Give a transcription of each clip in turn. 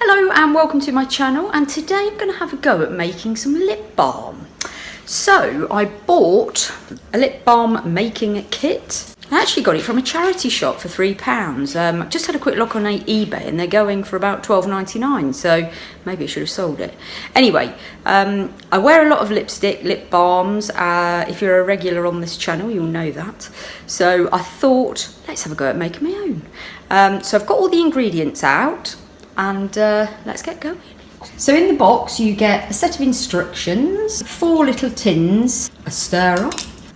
Hello and welcome to my channel, and today I'm going to have a go at making some lip balm. So I bought a lip balm making kit. I actually got it from a charity shop for £3. I just had a quick look on eBay and they're going for about £12.99, so maybe I should have sold it. Anyway, I wear a lot of lipstick, lip balms. If you're a regular on this channel, you'll know that. So I thought, let's have a go at making my own. So I've got all the ingredients out and let's get going. So in the box you get a set of instructions, 4 little tins, a stirrer,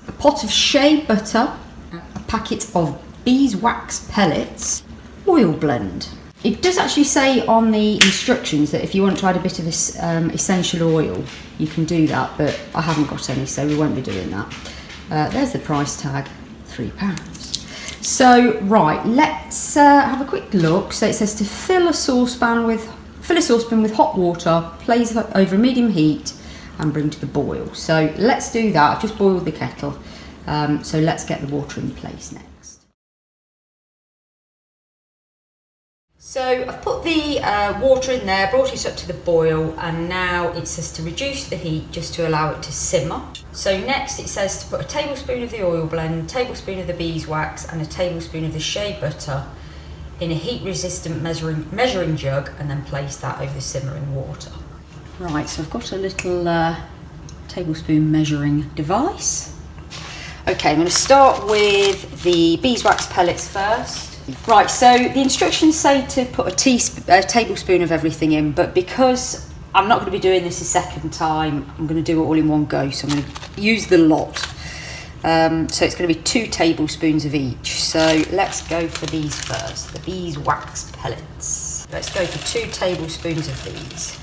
a pot of shea butter, a packet of beeswax pellets, oil blend. It does actually say on the instructions that if you want to add a bit of this essential oil, you can do that, but I haven't got any, so we won't be doing that. There's the price tag, £3. So right, let's have a quick look. So it says to fill a saucepan with hot water, place over a medium heat and bring to the boil. So let's do that. I've just boiled the kettle. So let's get the water in place next. So I've put the water in there, brought it up to the boil, and now it says to reduce the heat just to allow it to simmer. So next it says to put a tablespoon of the oil blend, tablespoon of the beeswax and a tablespoon of the shea butter in a heat resistant measuring jug, and then place that over the simmering water. Right, so I've got a little tablespoon measuring device. Okay, I'm going to start with the beeswax pellets first. Right, so the instructions say to put a tablespoon of everything in, but because I'm not going to be doing this a second time, I'm going to do it all in one go, so I'm going to use the lot. So it's going to be 2 tablespoons of each. So let's go for these first, the beeswax pellets. Let's go for 2 tablespoons of these.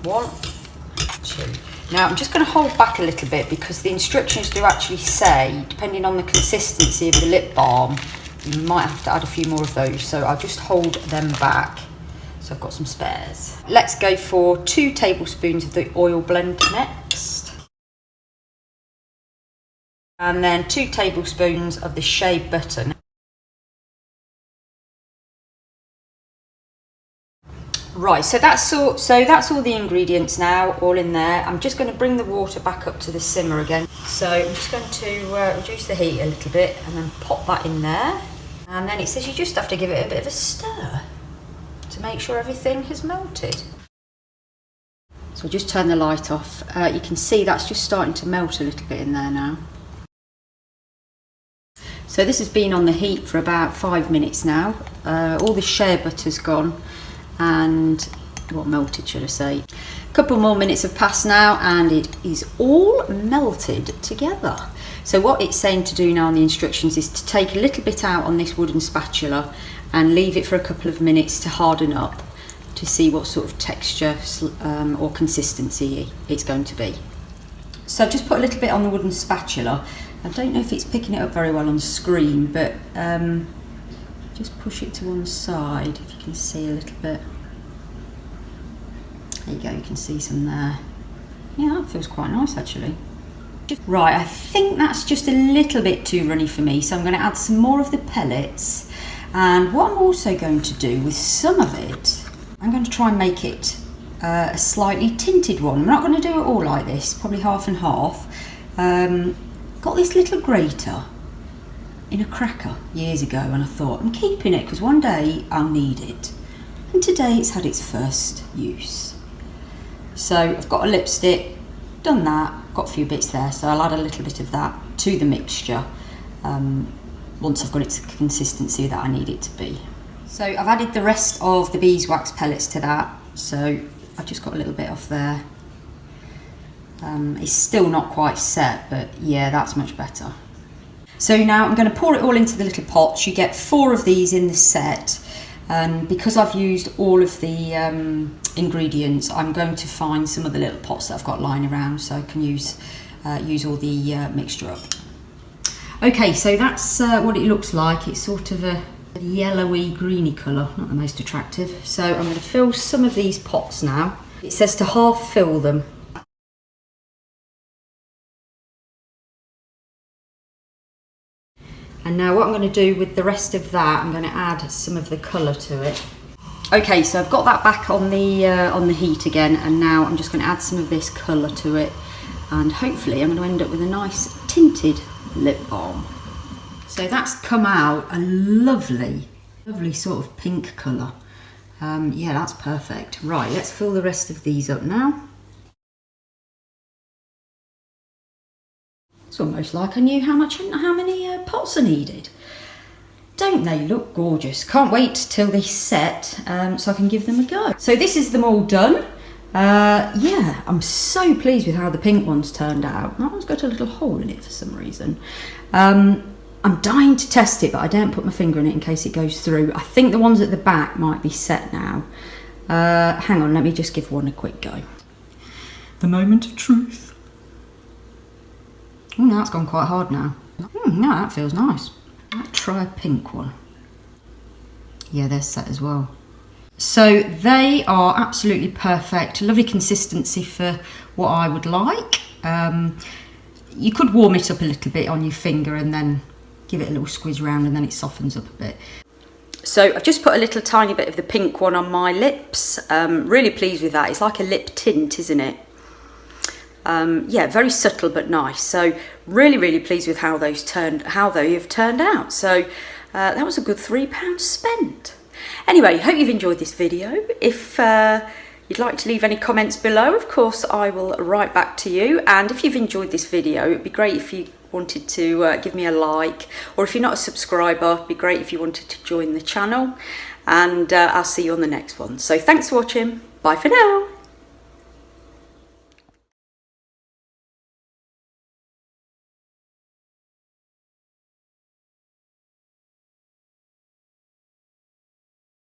1, 2. Now I'm just going to hold back a little bit because the instructions do actually say, depending on the consistency of the lip balm, you might have to add a few more of those. So I'll just hold them back. So I've got some spares. Let's go for 2 tablespoons of the oil blend next. And then 2 tablespoons of the shea butter. Right, so that's all the ingredients now, all in there. I'm just going to bring the water back up to the simmer again. So I'm just going to reduce the heat a little bit and then pop that in there. And then it says you just have to give it a bit of a stir to make sure everything has melted. So I'll just turn the light off. You can see that's just starting to melt a little bit in there now. So this has been on the heat for about 5 minutes now. All the shea butter's gone and melted, should I say. A couple more minutes have passed now and it is all melted together. So what it's saying to do now on the instructions is to take a little bit out on this wooden spatula and leave it for a couple of minutes to harden up to see what sort of texture or consistency it's going to be. So I've just put a little bit on the wooden spatula. I don't know if it's picking it up very well on the screen, but just push it to one side if you can see a little bit. There you go, you can see some there. Yeah, that feels quite nice actually. Right, I think that's just a little bit too runny for me, so I'm going to add some more of the pellets. And what I'm also going to do with some of it, I'm going to try and make it a slightly tinted one. I'm not going to do it all like this, probably half and half. Got this little grater in a cracker years ago and I thought I'm keeping it because one day I'll need it. And today it's had its first use. So I've got a lipstick, done that, got a few bits there, so I'll add a little bit of that to the mixture once I've got it to the consistency that I need it to be. So I've added the rest of the beeswax pellets to that, so I've just got a little bit off there. It's still not quite set, but yeah, that's much better. So now I'm going to pour it all into the little pots. You get 4 of these in the set, and because I've used all of the ingredients, I'm going to find some of the little pots that I've got lying around so I can use all the mixture up. Okay, so that's what it looks like. It's sort of a yellowy greeny colour, not the most attractive. So I'm going to fill some of these pots now. It says to half fill them. And now what I'm going to do with the rest of that, I'm going to add some of the colour to it. Okay, so I've got that back on the heat again, and now I'm just going to add some of this colour to it, and hopefully I'm going to end up with a nice tinted lip balm. So that's come out a lovely sort of pink colour. Yeah, that's perfect. Right, let's fill the rest of these up now. It's almost like I knew how many pots I needed. Don't they look gorgeous? Can't wait till they set so I can give them a go. So this is them all done. Yeah, I'm so pleased with how the pink one's turned out. That one's got a little hole in it for some reason. I'm dying to test it, but I daren't put my finger in it in case it goes through. I think the ones at the back might be set now. Hang on, let me just give one a quick go. The moment of truth. Oh, now it's gone quite hard now. No, that feels nice. Let's try a pink one. Yeah, they're set as well. So they are absolutely perfect. Lovely consistency for what I would like. You could warm it up a little bit on your finger and then give it a little squeeze around, and then it softens up a bit. So I've just put a little tiny bit of the pink one on my lips. Really pleased with that. It's like a lip tint, isn't it? Yeah, very subtle but nice. So really pleased with how they have turned out. So that was a good £3 spent. Anyway, hope you've enjoyed this video. If you'd like to leave any comments below, of course I will write back to you. And if you've enjoyed this video, it'd be great if you wanted to give me a like, or if you're not a subscriber, it'd be great if you wanted to join the channel. And I'll see you on the next one. So thanks for watching. Bye for now.